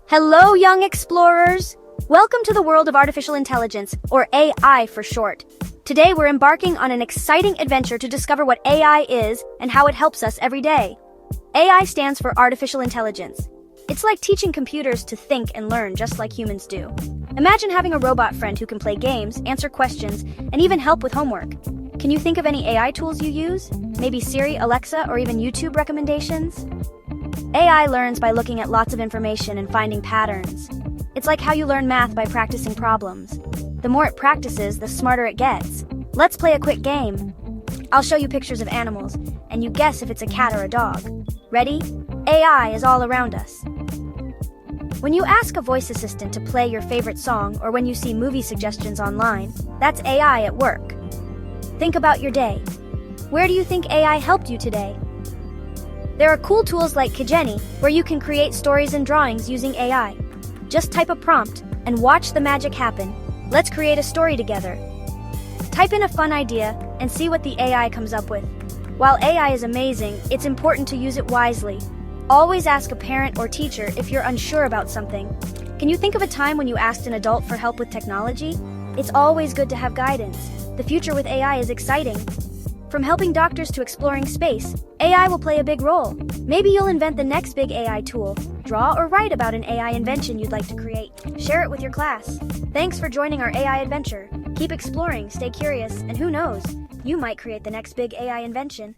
Hello, young explorers! Welcome to the world of artificial intelligence, or AI for short. Today we're embarking on an exciting adventure to discover what AI is and how it helps us every day. AI stands for artificial intelligence. It's like teaching computers to think and learn just like humans do. Imagine having a robot friend who can play games, answer questions, and even help with homework. Can you think of any AI tools you use? Maybe Siri, Alexa, or even YouTube recommendations? AI learns by looking at lots of information and finding patterns. It's like how you learn math by practicing problems. The more it practices, the smarter it gets. Let's play a quick game. I'll show you pictures of animals, and you guess if it's a cat or a dog. Ready? AI is all around us. When you ask a voice assistant to play your favorite song or when you see movie suggestions online, that's AI at work. Think about your day. Where do you think AI helped you today? There are cool tools like Kidgeni, where you can create stories and drawings using AI. Just type a prompt and watch the magic happen. Let's create a story together. Type in a fun idea and see what the AI comes up with. While AI is amazing, it's important to use it wisely. Always ask a parent or teacher if you're unsure about something. Can you think of a time when you asked an adult for help with technology? It's always good to have guidance. The future with AI is exciting. From helping doctors to exploring space, AI will play a big role. Maybe you'll invent the next big AI tool. Draw or write about an AI invention you'd like to create. Share it with your class. Thanks for joining our AI adventure. Keep exploring, stay curious, and who knows, you might create the next big AI invention.